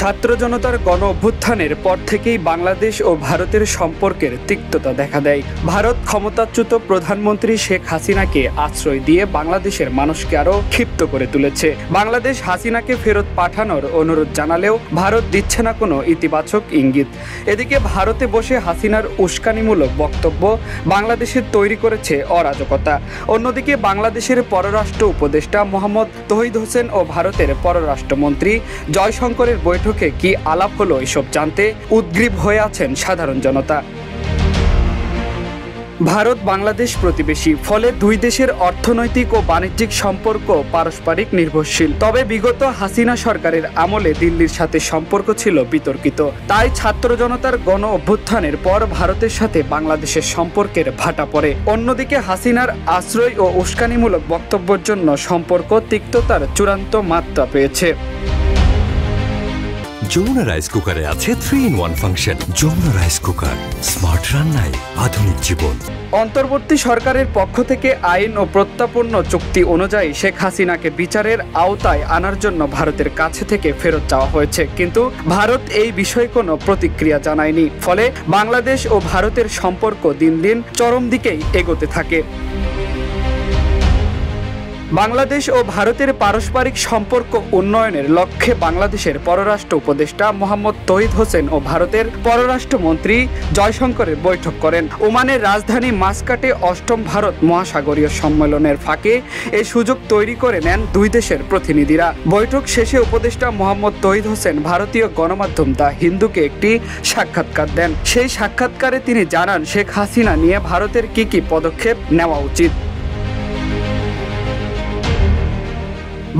ছাত্র জনতার গণ অভ্যুত্থানের পর থেকেই বাংলাদেশ ও ভারতের সম্পর্কের তিক্ততা দেখা দেয়। ভারত ক্ষমতাচ্যুত প্রধানমন্ত্রী শেখ হাসিনাকে আশ্রয় দিয়ে বাংলাদেশের মানুষকে আরও ক্ষিপ্ত করে তুলেছে। বাংলাদেশ হাসিনাকে ফেরত পাঠানোর অনুরোধ জানালেও ভারত দিচ্ছে না কোনো ইতিবাচক ইঙ্গিত। এদিকে ভারতে বসে হাসিনার উস্কানিমূলক বক্তব্য বাংলাদেশের তৈরি করেছে অরাজকতা। অন্যদিকে বাংলাদেশের পররাষ্ট্র উপদেষ্টা মোহাম্মদ তৌহিদ হোসেন ও ভারতের পররাষ্ট্রমন্ত্রী জয়শঙ্করের বৈঠকে কি আলাপ হলো এসব জানতে উদ্গ্রীব হয়ে আছেন সাধারণ জনতা। ভারত বাংলাদেশ প্রতিবেশী, ফলে দুই দেশের অর্থনৈতিক ও বাণিজ্যিক সম্পর্ক পারস্পরিক নির্ভরশীল। তবে বিগত হাসিনা সরকারের আমলে দিল্লির সাথে সম্পর্ক ছিল বিতর্কিত। তাই ছাত্র জনতার গণ অভ্যুত্থানের পর ভারতের সাথে বাংলাদেশের সম্পর্কের ভাটা পড়ে। অন্যদিকে হাসিনার আশ্রয় ও উস্কানিমূলক বক্তব্যের জন্য সম্পর্ক তিক্ততার চূড়ান্ত মাত্রা পেয়েছে। যমুনা রাইস কুকারে আছে 3-in-1 function. Jamuna rice cooker, smart রান্নায় আধুনিক জীবন। অন্তর্বর্তী সরকারের পক্ষ থেকে আইন ও প্রত্যাপন্ন চুক্তি অনুযায়ী শেখ হাসিনাকে বিচারের আওতায় আনার জন্য ভারতের কাছে থেকে ফেরত চাওয়া হয়েছে, কিন্তু ভারত এই বিষয়ে কোনো প্রতিক্রিয়া জানায়নি। ফলে বাংলাদেশ ও ভারতের সম্পর্ক দিন দিন চরম দিকেই এগোতে থাকে। বাংলাদেশ ও ভারতের পারস্পরিক সম্পর্ক উন্নয়নের লক্ষ্যে বাংলাদেশের পররাষ্ট্র উপদেষ্টা মোহাম্মদ তৌহিদ হোসেন ও ভারতের পররাষ্ট্রমন্ত্রী জয়শঙ্করের বৈঠক করেন। ওমানের রাজধানী মাস্কাটে ৮ম ভারত মহাসাগরীয় সম্মেলনের ফাঁকে এই সুযোগ তৈরি করে নেন দুই দেশের প্রতিনিধিরা। বৈঠক শেষে উপদেষ্টা মোহাম্মদ তৌহিদ হোসেন ভারতীয় গণমাধ্যম দ্য হিন্দুকে একটি সাক্ষাৎকার দেন। সেই সাক্ষাৎকারে তিনি জানান, শেখ হাসিনা নিয়ে ভারতের কি পদক্ষেপ নেওয়া উচিত।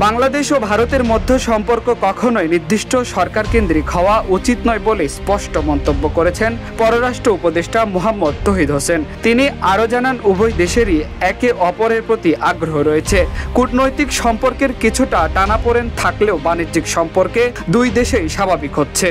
বাংলাদেশ ও ভারতের মধ্যে সম্পর্ক কখনোই নির্দিষ্ট সরকার কেন্দ্রিক হওয়া উচিত নয় বলে স্পষ্ট মন্তব্য করেছেন পররাষ্ট্র উপদেষ্টা মোহাম্মদ তৌহিদ হোসেন। তিনি আরও জানান, উভয় দেশেরই একে অপরের প্রতি আগ্রহ রয়েছে। কূটনৈতিক সম্পর্কের কিছুটা টানাপোড়েন থাকলেও বাণিজ্যিক সম্পর্কে দুই দেশেই স্বাভাবিক হচ্ছে।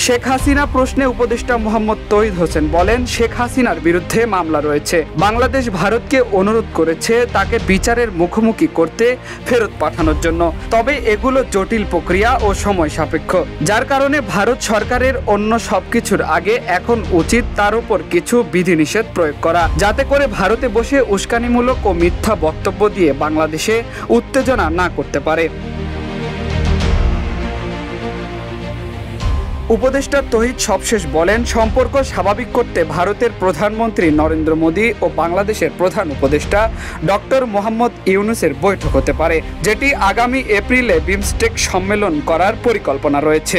শেখ হাসিনা প্রশ্নে উপদেষ্টা মোহাম্মদ তৌহিদ হোসেন বলেন, শেখ হাসিনার বিরুদ্ধে মামলা রয়েছে। বাংলাদেশ ভারতকে অনুরোধ করেছে তাকে বিচারের মুখোমুখি করতে ফেরত পাঠানোর জন্য। তবে এগুলো জটিল প্রক্রিয়া ও সময় সাপেক্ষ, যার কারণে ভারত সরকারের অন্য সবকিছুর আগে এখন উচিত তার উপর কিছু বিধিনিষেধ প্রয়োগ করা, যাতে করে ভারতে বসে উস্কানিমূলক ও মিথ্যা বক্তব্য দিয়ে বাংলাদেশে উত্তেজনা না করতে পারে। উপদেষ্টা তৌহিদ সবশেষ বলেন, সম্পর্ক স্বাভাবিক করতে ভারতের প্রধানমন্ত্রী নরেন্দ্র মোদী ও বাংলাদেশের প্রধান উপদেষ্টা ডক্টর মোহাম্মদ ইউনূসের বৈঠক হতে পারে, যেটি আগামী এপ্রিলে বিমস্টেক সম্মেলন করার পরিকল্পনা রয়েছে।